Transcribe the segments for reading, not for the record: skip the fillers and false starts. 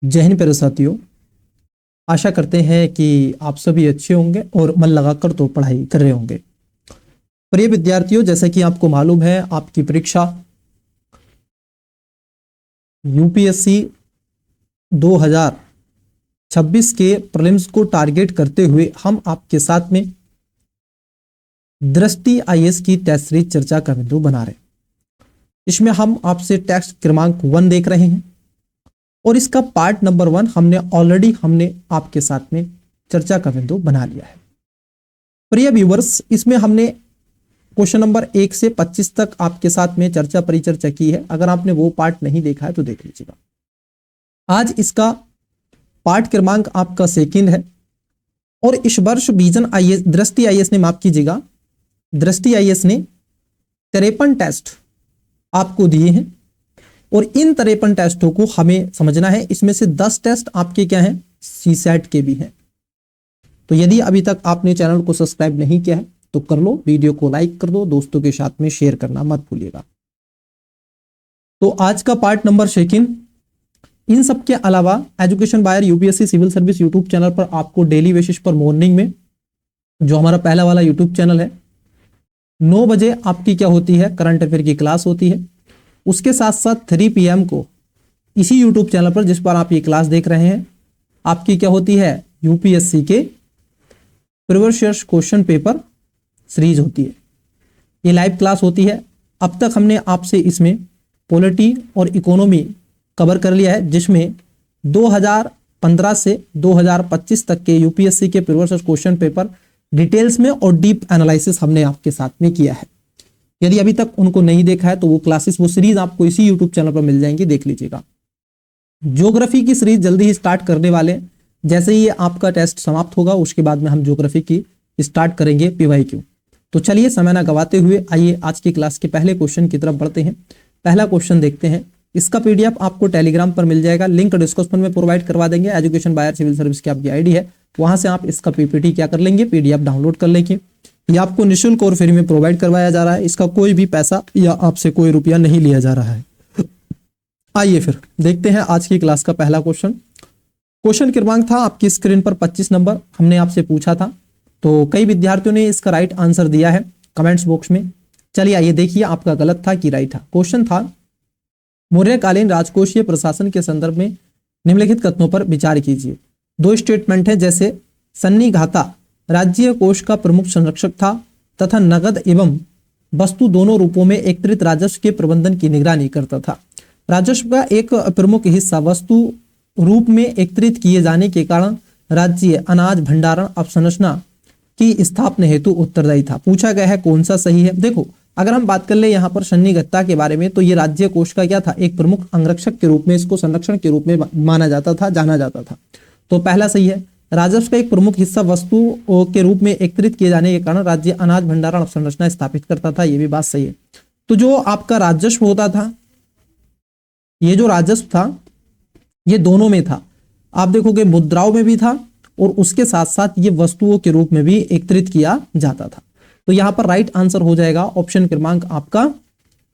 जय हिंद प्यारे साथियों। आशा करते हैं कि आप सभी अच्छे होंगे और मन लगाकर तो पढ़ाई कर रहे होंगे। प्रिय विद्यार्थियों, जैसा कि आपको मालूम है, आपकी परीक्षा यूपीएससी 2026 के प्रीलिम्स को टारगेट करते हुए हम आपके साथ में दृष्टि आईएएस की टेस्ट सीरीज चर्चा का बिंदु बना रहे हैं। इसमें हम आपसे टेस्ट क्रमांक 1 देख रहे हैं और इसका पार्ट नंबर 1 हमने आपके साथ में चर्चा का बिंदु बना लिया है। प्रिय व्यूवर्स, इसमें हमने क्वेश्चन नंबर 1 से 25 तक आपके साथ में चर्चा परिचर्चा की है। अगर आपने वो पार्ट नहीं देखा है तो देख लीजिएगा। आज इसका पार्ट क्रमांक आपका सेकंड है और इस वर्ष विजन आईएएस दृष्टि आईएएस ने, माफ कीजिएगा, दृष्टि आईएएस ने 53 टेस्ट आपको दिए हैं और इन 53 टेस्टों को हमें समझना है। इसमें से 10 टेस्ट आपके क्या हैं, सीसैट के भी हैं। तो यदि अभी तक आपने चैनल को सब्सक्राइब नहीं किया है तो कर लो, वीडियो को लाइक कर दो, दोस्तों के साथ में शेयर करना मत भूलिएगा। तो आज का पार्ट नंबर सेकंड, इन सब के अलावा एजुकेशन बायर UPSC civil service YouTube channel पर आपको डेली बेसिस पर मॉर्निंग में, जो हमारा पहला वाला यूट्यूब चैनल है, 9 बजे आपकी क्या होती है, करंट अफेयर की क्लास होती है। उसके साथ साथ 3 PM को इसी यूट्यूब चैनल पर, जिस पर आप ये क्लास देख रहे हैं, आपकी क्या होती है, यूपीएससी के previous year question paper series होती है। ये लाइव क्लास होती है। अब तक हमने आपसे इसमें पॉलिटी और इकोनॉमी कवर कर लिया है, जिसमें 2015 से 2025 तक के यूपीएससी के previous year question paper details में और डीप एनालिसिस हमने आपके साथ में किया है। यदि अभी तक उनको नहीं देखा है तो वो क्लासेस, वो सीरीज आपको इसी यूट्यूब चैनल पर मिल जाएंगी, देख लीजिएगा। ज्योग्राफी की सीरीज जल्दी ही स्टार्ट करने वाले हैं। जैसे ही ये आपका टेस्ट समाप्त होगा उसके बाद में हम ज्योग्राफी की स्टार्ट करेंगे PYQ। तो चलिए समय ना गवाते हुए आइए आज की क्लास के पहले क्वेश्चन की तरफ बढ़ते हैं। पहला क्वेश्चन देखते हैं। इसका PDF आपको टेलीग्राम पर मिल जाएगा, लिंक डिस्क्रिप्शन में प्रोवाइड करवा देंगे। एजुकेशन बायर सिविल सर्विस की आपकी ID है, वहां से आप इसका PPT क्या कर लेंगे, PDF डाउनलोड कर लेंगे। ये आपको निःशुल्क और फ्री में प्रोवाइड करवाया जा रहा है। इसका कोई भी पैसा या आपसे कोई रुपया नहीं लिया जा रहा है। आइए फिर देखते हैं आज की क्लास का पहला क्वेश्चन। क्वेश्चन क्रमांक था आपकी स्क्रीन पर 25 नंबर, हमने आपसे पूछा था। तो कई विद्यार्थियों ने इसका राइट आंसर दिया है कमेंट्स बॉक्स में। चलिए आइए देखिए आपका गलत था कि राइट था। क्वेश्चन था, मौर्यकालीन राजकोषीय प्रशासन के संदर्भ में निम्नलिखित कथनों पर विचार कीजिए। 2 स्टेटमेंट है, जैसे सन्नी घाता राज्य कोष का प्रमुख संरक्षक था तथा नगद एवं वस्तु दोनों रूपों में एकत्रित राजस्व के प्रबंधन की निगरानी करता था। राजस्व का एक प्रमुख हिस्सा वस्तु रूप में एकत्रित किए जाने के कारण राज्य अनाज भंडारण अवसंरचना की स्थापना हेतु उत्तरदायी था। पूछा गया है कौन सा सही है। देखो, अगर हम बात कर ले यहाँ पर सन्नी घाता के बारे में, तो ये राज्य कोष का क्या था, एक प्रमुख अंगरक्षक के रूप में, इसको संरक्षण के रूप में माना जाता था, जाना जाता था। तो पहला सही है। राजस्व का एक प्रमुख हिस्सा वस्तु के रूप में एकत्रित किए जाने के कारण राज्य अनाज भंडारण अवसंरचना स्थापित करता था, ये भी बात सही है। तो जो आपका राजस्व होता था, ये जो राजस्व था ये दोनों में था। आप देखोगे मुद्राओं में भी था और उसके साथ साथ ये वस्तुओं के रूप में भी एकत्रित किया जाता था। तो यहां पर राइट आंसर हो जाएगा ऑप्शन क्रमांक आपका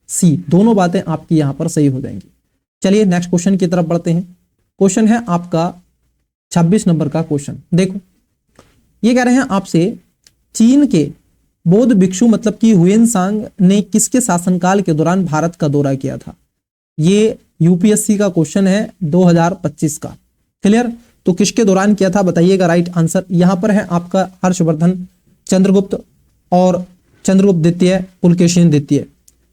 C। दोनों बातें आपकी यहां पर सही हो जाएंगी। चलिए नेक्स्ट क्वेश्चन की तरफ बढ़ते हैं। क्वेश्चन है आपका 26 नंबर का क्वेश्चन। देखो, ये कह रहे हैं आपसे, चीन के बौद्ध भिक्षु मतलब कि हुएनसांग ने किसके शासनकाल के दौरान भारत का दौरा किया था। ये यूपीएससी का क्वेश्चन है 2025 का। क्लियर? तो किसके दौरान किया था बताइएगा राइट आंसर। यहां पर है आपका हर्षवर्धन, चंद्रगुप्त और चंद्रगुप्त द्वितीय, पुलकेशिन द्वितीय।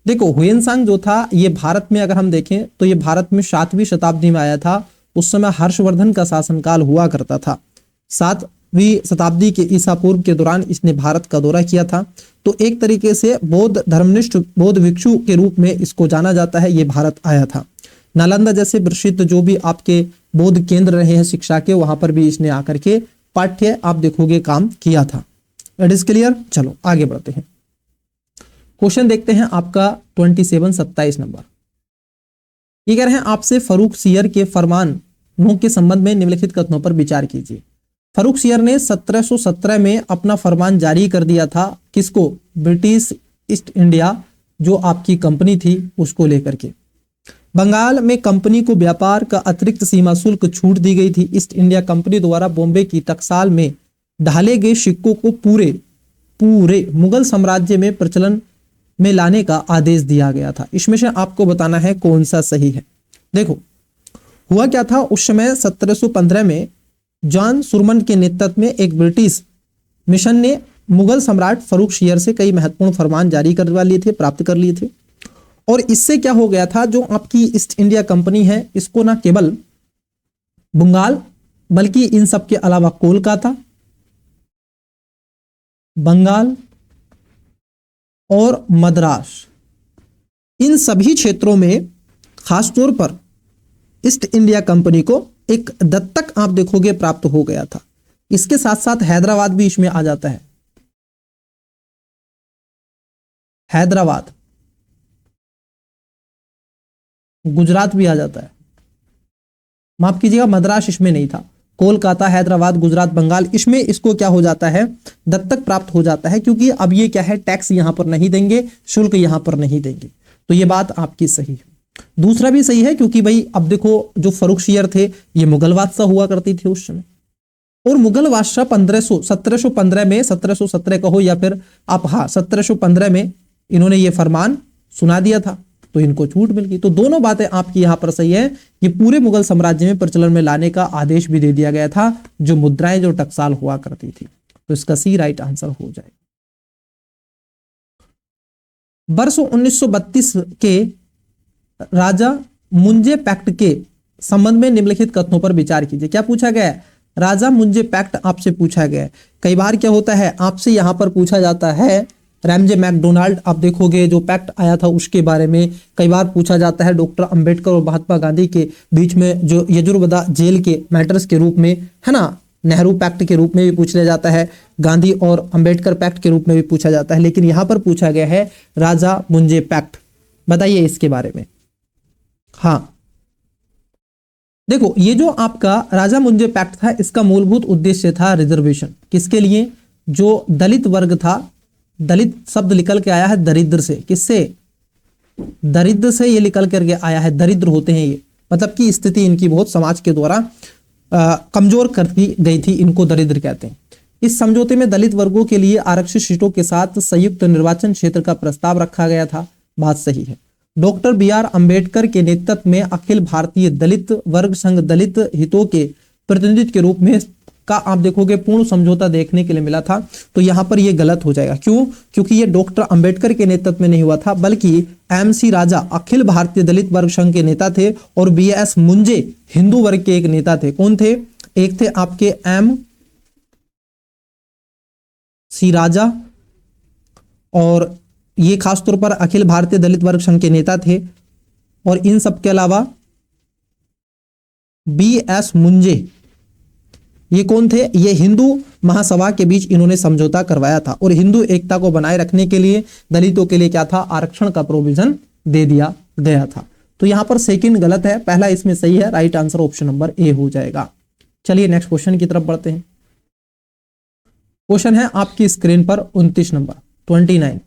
देखो, हुएनसांग जो था ये भारत में, अगर हम देखें तो ये भारत में 7वीं शताब्दी में आया था। उस समय हर्षवर्धन का शासनकाल हुआ करता था। 7वीं शताब्दी के ईसा पूर्व के दौरान इसने भारत का दौरा किया था। तो एक तरीके से बौद्ध धर्मनिष्ठ बौद्ध भिक्षु के रूप में इसको जाना जाता है। ये भारत आया था। नालंदा जैसे प्रसिद्ध जो भी आपके बौद्ध केंद्र रहे हैं शिक्षा के, वहां पर भी इसने आकर के पाठ्य आप देखोगे काम किया था। It is clear? चलो आगे बढ़ते हैं। क्वेश्चन देखते हैं आपका 27 नंबर। ये कह रहे हैं आपसे, फरूख सियर के फरमानों के संबंध में निम्नलिखित कथनों पर विचार कीजिए। फरूख सियर ने 1717 में अपना फरमान जारी कर दिया था। किसको? ब्रिटिश ईस्ट इंडिया जो आपकी कंपनी थी उसको लेकर के। बंगाल में कंपनी को व्यापार का अतिरिक्त सीमा शुल्क छूट दी गई थी। ईस्ट इंडिया कंपनी द्वारा बॉम्बे की टकसाल में ढाले गए सिक्कों को पूरे मुगल साम्राज्य में प्रचलन में लाने का आदेश दिया गया था। इसमें से आपको बताना है कौन सा सही है। देखो हुआ क्या था, उस समय 1715 में जॉन सुरमन के नेतृत्व में एक ब्रिटिश मिशन ने मुगल सम्राट फरूख शेर से कई महत्वपूर्ण फरमान जारी करवा लिए थे, प्राप्त कर लिए थे। और इससे क्या हो गया था, जो आपकी ईस्ट इंडिया कंपनी है इसको ना केवल बंगाल बल्कि इन सब के अलावा कोलकाता, बंगाल और मद्रास, इन सभी क्षेत्रों में खासतौर पर ईस्ट इंडिया कंपनी को एक दत्तक आप देखोगे प्राप्त हो गया था। इसके साथ साथ हैदराबाद भी इसमें आ जाता है। हैदराबाद, गुजरात भी आ जाता है, माफ कीजिएगा मद्रास इसमें नहीं था। कोलकाता, हैदराबाद, गुजरात, बंगाल, इसमें इसको क्या हो जाता है, दत्तक प्राप्त हो जाता है, क्योंकि अब ये क्या है, टैक्स यहां पर नहीं देंगे, शुल्क यहां पर नहीं देंगे। तो ये बात आपकी सही है। दूसरा भी सही है, क्योंकि भाई अब देखो जो फर्रुख शेर थे ये मुगल बादशाह हुआ करती थी उस समय, और मुगल बादशाह 1715 में, 1717 कहो या फिर आप 1715 में इन्होंने ये फरमान सुना दिया था, तो इनको छूट मिल गई। तो दोनों बातें आपकी यहां पर सही है। ये पूरे मुगल साम्राज्य में प्रचलन में लाने का आदेश भी दे दिया गया था, जो मुद्राएं जो टकसाल हुआ करती थी। तो इसका सी राइट आंसर हो जाएगा। वर्ष 1932 के राजा मुंजे पैक्ट के संबंध में निम्नलिखित कथनों पर विचार कीजिए। क्या पूछा गया है, राजा मुंजे पैक्ट आपसे पूछा गया है। कई बार क्या होता है, आपसे यहां पर पूछा जाता है रैमजे मैकडोनाल्ड, आप देखोगे जो पैक्ट आया था उसके बारे में कई बार पूछा जाता है। डॉक्टर अंबेडकर और महात्मा गांधी के बीच में जो यजुर्वेदा जेल के मैटर्स के रूप में है ना, नेहरू पैक्ट के रूप में भी पूछ लिया जाता है, गांधी और अंबेडकर पैक्ट के रूप में भी पूछा जाता है, लेकिन यहां पर पूछा गया है राजा मुंजे पैक्ट। बताइए इसके बारे में। हाँ देखो, ये जो आपका राजा मुंजे पैक्ट था, इसका मूलभूत उद्देश्य था रिजर्वेशन। किसके लिए, जो दलित वर्ग था, दलित शब्द निकल के आया है दरिद्र से, किससे, दरिद्र से ये निकल करके आया है, दरिद्र होते हैं ये, मतलब कि स्थिति इनकी बहुत समाज के द्वारा कमजोर कर दी गई थी, इनको दरिद्र कहते हैं। इस समझौते में दलित वर्गों के लिए आरक्षित सीटों के साथ संयुक्त निर्वाचन क्षेत्र का प्रस्ताव रखा गया था। बात सही है। डॉक्टर BR अंबेडकर के नेतृत्व में अखिल भारतीय दलित वर्ग संघ दलित हितों के प्रतिनिधित्व के रूप में का आप देखोगे पूर्ण समझौता देखने के लिए मिला था। तो यहां पर यह गलत हो जाएगा। क्यों, क्योंकि यह डॉक्टर अंबेडकर के नेतृत्व में नहीं हुआ था, बल्कि MC राजा अखिल भारतीय दलित वर्ग संघ के नेता थे, और BS मुंजे हिंदू वर्ग के एक नेता थे। कौन थे, एक थे आपके MC राजा, और ये खासतौर पर अखिल भारतीय दलित वर्ग संघ के नेता थे, और इन सब के अलावा BS मुंजे, ये कौन थे, ये हिंदू महासभा के बीच इन्होंने समझौता करवाया था, और हिंदू एकता को बनाए रखने के लिए दलितों के लिए क्या था, आरक्षण का प्रोविजन दे दिया गया था। तो यहां पर सेकंड गलत है, पहला इसमें सही है। Right answer option number A हो जाएगा। चलिए नेक्स्ट क्वेश्चन की तरफ बढ़ते हैं। क्वेश्चन है आपकी स्क्रीन पर 29 नंबर 29।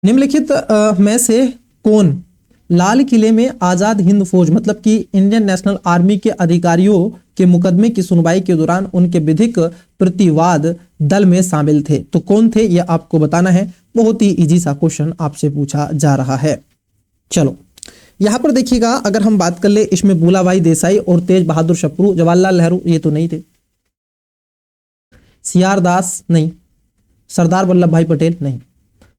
निम्नलिखित में से कौन लाल किले में आजाद हिंद फौज मतलब कि इंडियन नेशनल आर्मी के अधिकारियों के मुकदमे की सुनवाई के दौरान उनके विधिक प्रतिवाद दल में शामिल थे? तो कौन थे ये आपको बताना है। बहुत ही इजी सा क्वेश्चन आपसे पूछा जा रहा है। चलो यहां पर देखिएगा, अगर हम बात कर ले, इसमें भूलाभाई देसाई और तेज बहादुर सप्रू, जवाहरलाल नेहरू ये तो नहीं थे, CR दास नहीं, सरदार वल्लभ भाई पटेल नहीं।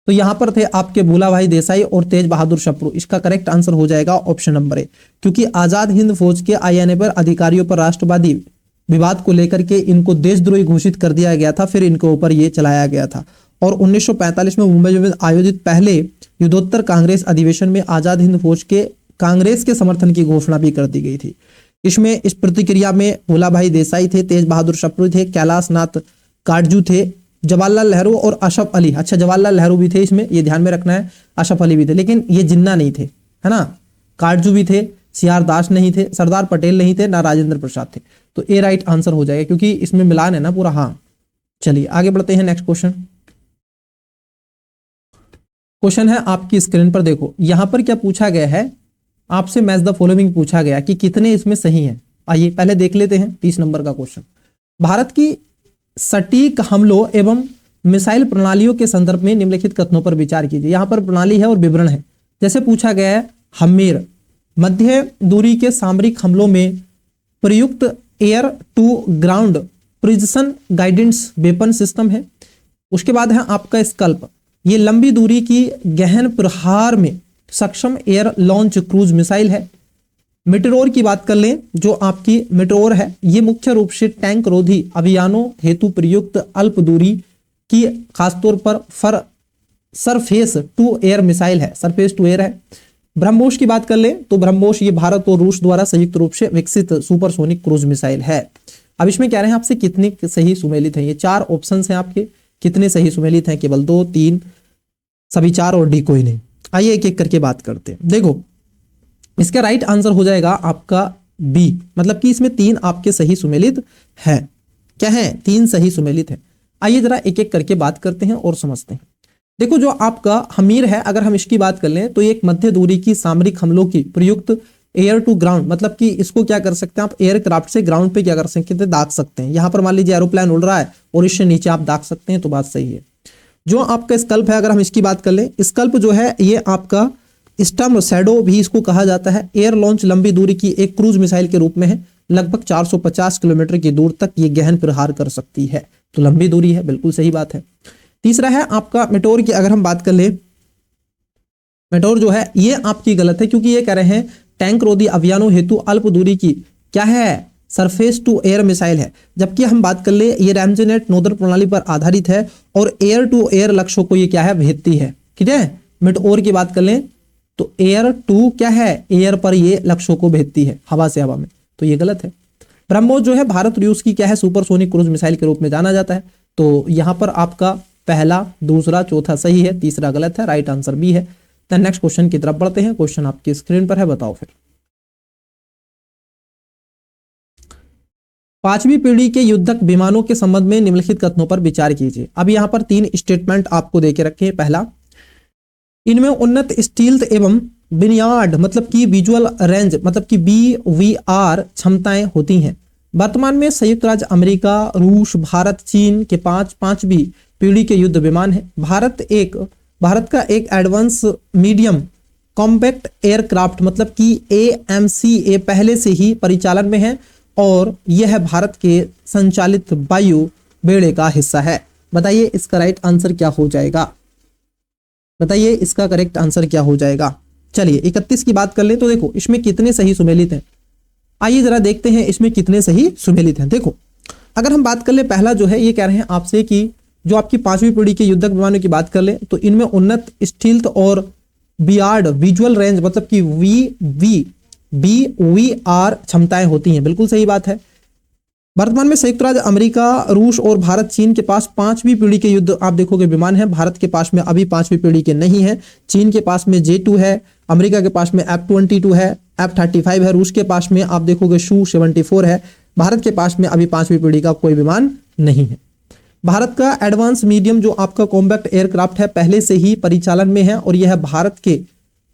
तो यहां पर थे आपके भूलाभाई देसाई और तेज बहादुर सप्रू। इसका करेक्ट आंसर हो जाएगा ऑप्शन नंबर ए, क्योंकि आजाद हिंद फौज के INA पर अधिकारियों पर राष्ट्रवादी विवाद को लेकर के इनको देशद्रोही घोषित कर दिया गया था, फिर इनके ऊपर ये चलाया गया था। और 1945 में मुंबई में आयोजित पहले युद्धोत्तर कांग्रेस अधिवेशन में आजाद हिंद फौज के कांग्रेस के समर्थन की घोषणा भी कर दी गई थी। इसमें इस प्रतिक्रिया में भोलाभाई देसाई थे, तेज बहादुर सप्रू थे, कैलाश नाथ काटजू थे, जवाहरलाल नेहरू और अशरफ अली। अच्छा, जवाहरलाल नेहरू भी थे इसमें, ये ध्यान में रखना है, अशरफ अली भी थे, लेकिन ये जिन्ना नहीं थे, है ना। काटजू भी थे, CR दास नहीं थे, सरदार पटेल नहीं थे, ना राजेंद्र प्रसाद थे। तो ए राइट आंसर हो जाएगा, क्योंकि इसमें मिलान है ना पूरा। हाँ चलिए आगे बढ़ते हैं। नेक्स्ट क्वेश्चन, क्वेश्चन है आपकी स्क्रीन पर देखो। यहां पर क्या पूछा गया है आपसे मैच द फॉलोइंग पूछा गया कि कितने इसमें सही हैं। आइए पहले देख लेते हैं 30 नंबर का क्वेश्चन। भारत की सटीक हमलों एवं मिसाइल प्रणालियों के संदर्भ में निम्नलिखित कथनों पर विचार कीजिए। यहां पर प्रणाली है और विवरण है। जैसे पूछा गया है हम्मेर मध्य दूरी के सामरिक हमलों में प्रयुक्त air to ground precision guidance weapon system है। उसके बाद है आपका स्कल्प, ये लंबी दूरी की गहन प्रहार में सक्षम एयर लॉन्च क्रूज मिसाइल है। मेटेओर की बात कर लें, जो आपकी मेटेओर है ये मुख्य रूप से टैंक रोधी अभियानों हेतु प्रयुक्त अल्प दूरी की खासतौर पर सरफेस टू एयर मिसाइल है, सरफेस टू एयर है। ब्रह्मोस की बात कर लें तो ब्रह्मोस ये भारत और रूस द्वारा संयुक्त रूप से विकसित सुपरसोनिक क्रूज मिसाइल है। अब इसमें कह रहे हैं आपसे कितने सही सुमेलित हैं। ये 4 ऑप्शंस हैं आपके, कितने सही सुमेलित हैं? केवल 2, 3, सभी 4 और डी कोई नहीं। आइए एक एक करके बात करते हैं। देखो इसका राइट आंसर हो जाएगा आपका बी, मतलब कि इसमें 3 आपके सही सुमेलित है। क्या है? 3 सही सुमेलित है। आइए जरा एक एक करके बात करते हैं और समझते हैं। देखो जो आपका हमीर है, अगर हम इसकी बात कर लें तो ये एक मध्य दूरी की सामरिक हमलों की प्रयुक्त एयर टू ग्राउंड, मतलब कि इसको क्या कर सकते हैं आप, एयरक्राफ्ट से ग्राउंड पे क्या कर सकते हैं, दाग सकते हैं। यहां पर मान लीजिए एरोप्लेन उड़ रहा है और इससे नीचे आप दाग सकते हैं, तो बात सही है। जो आपका स्कल्प है, अगर हम इसकी बात कर लें, स्कल्प जो है ये आपका स्टर्म शैडो भी इसको कहा जाता है। एयर लॉन्च लंबी दूरी की एक क्रूज मिसाइल के रूप में है। लगभग 450 किलोमीटर की दूर तक ये गहन प्रहार कर सकती है, तो लंबी दूरी है, बिल्कुल सही बात है। तीसरा है आपका मेटेओर की, अगर हम बात कर ले, मेटेओर जो है ये आपकी गलत है, क्योंकि ये कह रहे हैं टैंक रोधी अभियानों हेतु अल्प दूरी की क्या है, सरफेस टू एयर मिसाइल है। जबकि हम बात कर ले ये रैमजेनेट नोदर प्रणाली पर आधारित है और एयर टू एयर लक्ष्यों को ये क्या है, भेजती है। ठीक है, मेटेओर की बात कर लें तो एयर टू क्या है, एयर पर ये लक्ष्यों को भेजती है, हवा से हवा में, तो ये गलत है। ब्रह्मोस जो है भारत रूस की क्या है, सुपरसोनिक क्रूज मिसाइल के रूप में जाना जाता है। तो यहां पर आपका पहला, दूसरा, चौथा सही है, तीसरा गलत है, राइट आंसर बी है। तो नेक्स्ट क्वेश्चन की तरफ बढ़ते हैं। क्वेश्चन आपकी स्क्रीन पर है, बताओ फिर। 5वीं पीढ़ी के युद्धक विमानों के संबंध में निम्नलिखित कथनों पर विचार कीजिए। अब यहां पर 3 स्टेटमेंट आपको देके रखे हैं। पहला, इनमें उन्नत स्टील्थ एवं बिनियाड मतलब कि विजुअल रेंज मतलब कि BVR क्षमताएं होती हैं। वर्तमान में संयुक्त राज्य अमेरिका, रूस, भारत, चीन के 5वीं पीढ़ी के युद्ध विमान है। भारत का एक एडवांस मीडियम कॉम्पैक्ट एयरक्राफ्ट मतलब कि AMCA पहले से ही परिचालन में है और यह भारत के संचालित वायु बेड़े का हिस्सा है। बताइए इसका राइट आंसर क्या हो जाएगा? बताइए इसका करेक्ट आंसर क्या हो जाएगा? चलिए 31 की बात कर ले तो देखो इसमें कितने सही सुमेलित हैं। आइए जरा देखते हैं इसमें कितने सही सुमेलित हैं। देखो अगर हम बात कर ले, पहला जो है ये कह रहे हैं आपसे कि जो आपकी 5वीं पीढ़ी के युद्धक विमानों की बात कर ले तो इनमें उन्नत स्टील्थ और बियार्ड विजुअल रेंज मतलब कि BVR क्षमताएं होती हैं, बिल्कुल सही बात है। वर्तमान में संयुक्त राज्य अमेरिका, रूस और भारत, चीन के पास 5वीं पीढ़ी के युद्ध आप देखोगे विमान है। भारत के पास में अभी 5वीं पीढ़ी के नहीं है। चीन के पास में J2 है, अमेरिका के पास में F-22 है, F-35 है, रूस के पास में आप देखोगे Su-74 है। भारत के पास में अभी 5वीं पीढ़ी का कोई विमान नहीं है। भारत का एडवांस मीडियम जो आपका कॉम्पैक्ट एयरक्राफ्ट है पहले से ही परिचालन में है और यह भारत के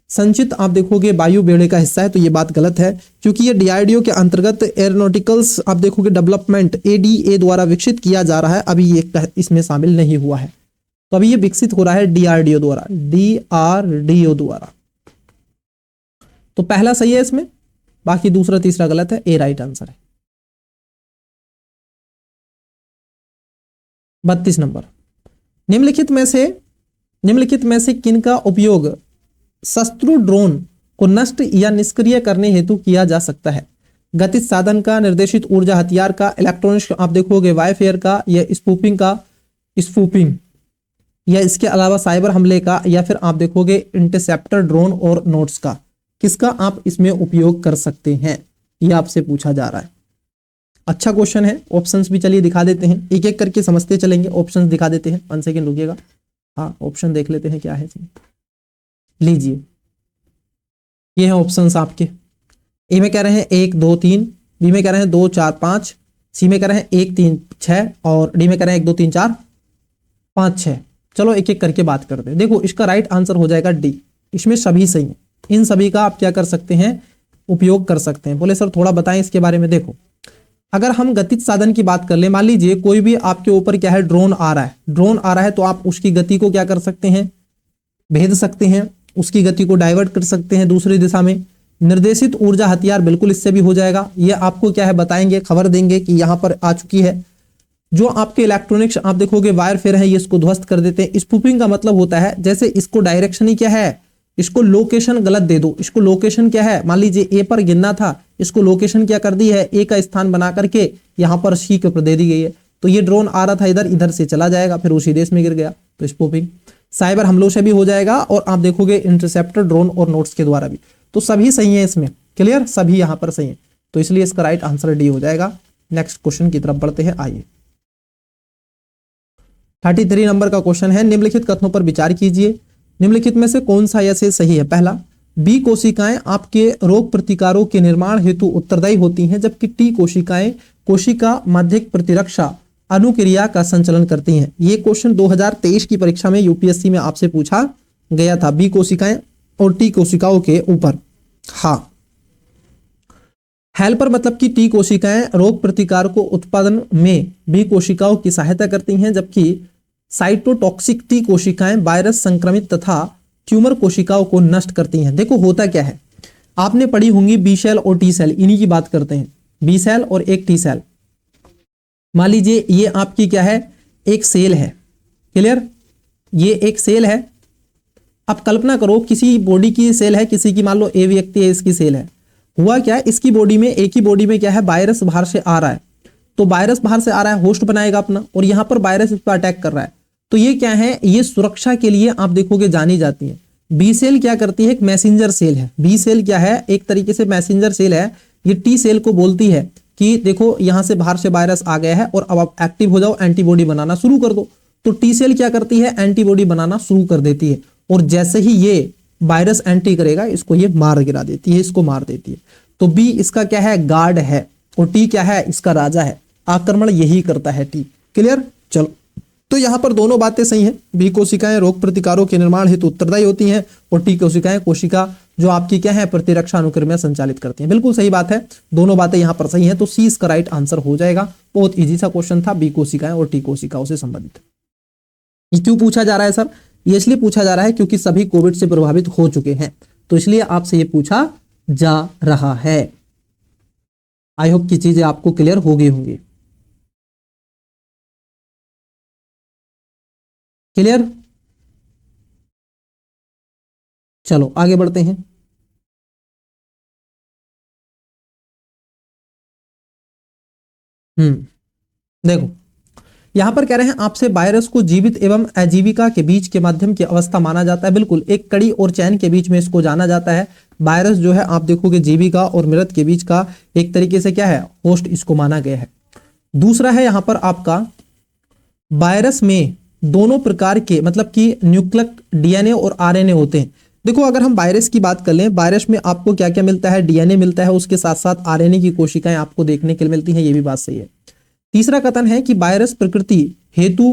संचित आप देखोगे वायु बेड़े का हिस्सा है, तो ये बात गलत है क्योंकि ये DRDO के अंतर्गत एरोनॉटिकल्स आप देखोगे डेवलपमेंट ADA द्वारा विकसित किया जा रहा है। अभी ये इसमें शामिल नहीं हुआ है, तो अभी ये विकसित हो रहा है DRDO द्वारा। तो पहला सही है इसमें, बाकी दूसरा तीसरा गलत है, ए राइट आंसर है। 32 नंबर, निम्नलिखित में से किनका उपयोग शत्रु ड्रोन को नष्ट या निष्क्रिय करने हेतु किया जा सकता है? गतिज साधन का, निर्देशित ऊर्जा हथियार का, इलेक्ट्रॉनिक्स आप देखोगे वारफेयर का, या स्पूपिंग या इसके अलावा साइबर हमले का, या फिर आप देखोगे इंटरसेप्टर ड्रोन और नोट्स का। किसका आप इसमें उपयोग कर सकते हैं, यह आपसे पूछा जा रहा है। अच्छा क्वेश्चन है। ऑप्शंस भी चलिए दिखा देते हैं, एक एक करके समझते चलेंगे। ऑप्शंस दिखा देते हैं, 1 सेकेंड रुकिएगा। हाँ ऑप्शन देख लेते हैं क्या है। लीजिए ये है ऑप्शंस आपके। ए में कह रहे हैं 1 2 3, बी में कह रहे हैं 2 4 5, सी में कह रहे हैं 1 3 6 और डी में कह रहे हैं 1 2 3 4 5 6। चलो एक एक करके बात करते हैं। देखो इसका राइट आंसर हो जाएगा डी, इसमें सभी सही है। इन सभी का आप क्या कर सकते हैं, उपयोग कर सकते हैं। बोले सर थोड़ा बताएं इसके बारे में। देखो अगर हम गतिज साधन की बात कर ले, मान लीजिए कोई भी आपके ऊपर क्या है, ड्रोन आ रहा है, ड्रोन आ रहा है तो आप उसकी गति को क्या कर सकते हैं, भेद सकते हैं, उसकी गति को डाइवर्ट कर सकते हैं दूसरी दिशा में। निर्देशित ऊर्जा हथियार बिल्कुल इससे भी हो जाएगा। ये आपको क्या है बताएंगे, खबर देंगे कि यहां पर आ चुकी है। जो आपके इलेक्ट्रॉनिक्स आप देखोगे वायरफेयर है, ये इसको ध्वस्त कर देते हैं। स्पूफिंग का मतलब होता है जैसे इसको डायरेक्शन ही क्या है, इसको लोकेशन गलत दे दो। इसको लोकेशन क्या है, मान लीजिए ए पर गिरना था, इसको लोकेशन क्या कर दी है, ए का स्थान बना करके यहां पर सी के ऊपर दे दी गई है। तो ये ड्रोन आ रहा था इधर, इधर से चला जाएगा, फिर उसी देश में गिर गया, तो स्पूफिंग। साइबर हमलों से भी हो जाएगा, और आप देखोगे इंटरसेप्टर ड्रोन और नोट्स के द्वारा भी। तो सभी सही है इसमें, क्लियर, सभी यहां पर सही है। तो इसलिए इसका राइट आंसर डी हो जाएगा। नेक्स्ट क्वेश्चन की तरफ बढ़ते हैं। आइए 33 नंबर का क्वेश्चन है, निम्नलिखित कथनों पर विचार कीजिए। निम्नलिखित में से कौन सा ऐसे सही है। पहला, बी कोशिकाएं आपके रोग प्रतिकारों के निर्माण हेतु उत्तरदायी होती हैं, जबकि टी कोशिकाएं कोशिका माध्यिक प्रतिरक्षा अनुक्रिया का संचालन करती हैं। ये क्वेश्चन 2023 की परीक्षा में यूपीएससी में आपसे पूछा गया था, बी कोशिकाएं और टी कोशिकाओं के ऊपर। हाँ, हेल्पर मतलब कि टी कोशिकाएं रोग प्रतिकार को उत्पादन में बी कोशिकाओं की सहायता करती हैं, जबकि साइटोटॉक्सिक टी कोशिकाएं वायरस संक्रमित तथा ट्यूमर कोशिकाओं को नष्ट करती हैं। देखो होता क्या है, आपने पढ़ी होंगी बी सेल और टी सेल, इन्हीं की बात करते हैं, बी सेल और एक टी सेल। मान लीजिए ये आपकी क्या है, एक सेल है, क्लियर, ये एक सेल है। अब कल्पना करो किसी बॉडी की सेल है, किसी की मान लो ए व्यक्ति है, इसकी सेल है। हुआ क्या है, इसकी बॉडी में, एक ही बॉडी में क्या है, वायरस बाहर से आ रहा है। तो वायरस बाहर से आ रहा है, होस्ट बनाएगा अपना, और यहां पर वायरस इस पर अटैक कर रहा है। तो ये क्या है, ये सुरक्षा के लिए आप देखोगे जानी जाती है। बी सेल क्या करती है, एक मैसेंजर सेल है। बी सेल क्या है, एक तरीके से मैसेंजर सेल है। ये टी सेल को बोलती है कि देखो यहां से बाहर से वायरस आ गया है और अब आप एक्टिव हो जाओ, एंटीबॉडी बनाना शुरू कर दो। तो टी सेल क्या करती है, एंटीबॉडी बनाना शुरू कर देती है, और जैसे ही ये वायरस एंट्री करेगा, इसको ये मार गिरा देती है, इसको मार देती है। तो बी इसका क्या है, गार्ड है, और टी क्या है, इसका राजा है। आक्रमण यही करता है टी, क्लियर। चलो, तो यहां पर दोनों बातें सही हैं। बी कोशिकाएं रोग प्रतिकारों के निर्माण हेतु उत्तरदायी होती हैं, और टी कोशिकाएं कोशिका जो आपकी क्या है, प्रतिरक्षा अनुक्रम संचालित करती हैं। बिल्कुल सही बात है, दोनों बातें यहां पर सही हैं। तो सी इसका राइट आंसर हो जाएगा। बहुत इजी सा क्वेश्चन था, बी कोशिकाएं और टी कोशिकाओं से संबंधित। ये क्यों पूछा जा रहा है सर, ये इसलिए पूछा जा रहा है क्योंकि सभी कोविड से प्रभावित हो चुके हैं, तो इसलिए आपसे ये पूछा जा रहा है। आई होप की चीजें आपको क्लियर हो गई होंगी। क्लियर, चलो आगे बढ़ते हैं। देखो यहां पर कह रहे हैं आपसे, वायरस को जीवित एवं आजीविका के बीच के माध्यम की अवस्था माना जाता है। बिल्कुल, एक कड़ी और चैन के बीच में इसको जाना जाता है। वायरस जो है आप देखोगे जीविका और मृत के बीच का एक तरीके से क्या है, होस्ट इसको माना गया है। दूसरा है यहां पर आपका, वायरस में दोनों प्रकार के मतलब कि न्यूक्लिक डीएनए और आरएनए होते हैं। देखो अगर हम वायरस की बात कर लें, वायरस में आपको क्या क्या मिलता है, डीएनए मिलता है, उसके साथ साथ आरएनए की कोशिकाएं आपको देखने के लिए मिलती हैं, ये भी बात सही है। तीसरा कथन है कि वायरस प्रकृति हेतु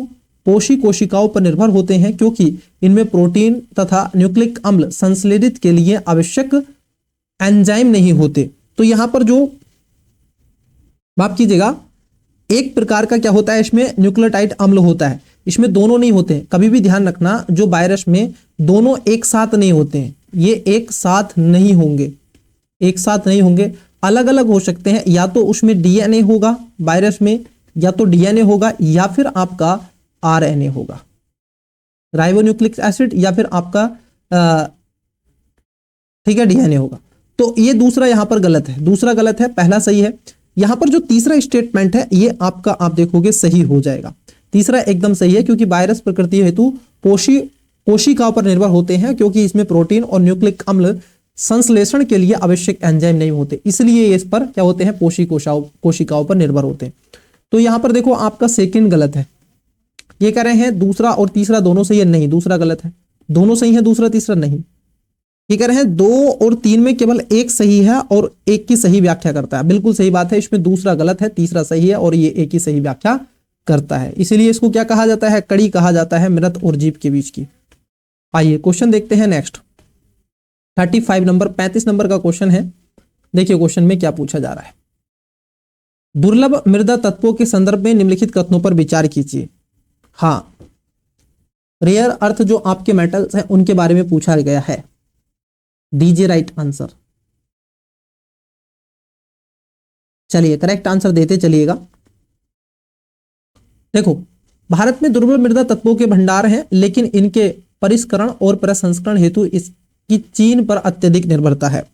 पोषी कोशिकाओं पर निर्भर होते हैं, क्योंकि इनमें प्रोटीन तथा न्यूक्लिक अम्ल संश्लेषित के लिए आवश्यक एंजाइम नहीं होते। तो यहां पर जो माफ कीजिएगा, एक प्रकार का क्या होता है, इसमें न्यूक्लियोटाइड अम्ल होता है, इसमें दोनों नहीं होते हैं। कभी भी ध्यान रखना, जो वायरस में दोनों एक साथ नहीं होते हैं, ये एक साथ नहीं होंगे, एक साथ नहीं होंगे, अलग अलग हो सकते हैं। या तो उसमें डीएनए होगा वायरस में, या तो डीएनए होगा, या फिर आपका आरएनए होगा, राइबोन्यूक्लिक एसिड, या फिर आपका ठीक है डीएनए होगा। तो ये दूसरा यहां पर गलत है, दूसरा गलत है, पहला सही है। यहां पर जो तीसरा स्टेटमेंट है ये आपका आप देखोगे सही हो जाएगा। तीसरा एकदम सही है, क्योंकि वायरस प्रकृति हेतु कोशिकाओं पर निर्भर होते हैं, क्योंकि इसमें प्रोटीन और न्यूक्लिक अम्ल संश्लेषण के लिए आवश्यक एंजाइम नहीं होते, इसलिए ये इस पर क्या होते हैं, पोषी कोशिकाओं पर निर्भर होते हैं। तो यहां पर देखो आपका सेकंड गलत है। ये कह रहे हैं दूसरा और तीसरा दोनों सही है, नहीं दूसरा गलत है। दोनों सही है, दूसरा तीसरा नहीं। ये कह रहे हैं 2 और 3 में केवल एक सही है और एक की सही व्याख्या करता है। बिल्कुल सही बात है, इसमें दूसरा गलत है, तीसरा सही है, और ये एक ही सही व्याख्या करता है। इसीलिए इसको क्या कहा जाता है, कड़ी कहा जाता है मृत और जीव के बीच की। आइए क्वेश्चन देखते हैं नेक्स्ट। 35 नंबर, 35 नंबर का क्वेश्चन है। देखिए क्वेश्चन में क्या पूछा जा रहा है। दुर्लभ मृदा तत्वों के संदर्भ में निम्नलिखित कथनों पर विचार कीजिए। हाँ, रेयर अर्थ जो आपके मेटल्स हैं उनके बारे में पूछा गया है। दीजिए राइट आंसर। चलिए करेक्ट आंसर देते चलिएगा। देखो, भारत में दुर्लभ मृदा तत्वों के भंडार हैं, लेकिन इनके परिष्करण और प्रसंस्करण हेतु इसकी चीन पर अत्यधिक निर्भरता है।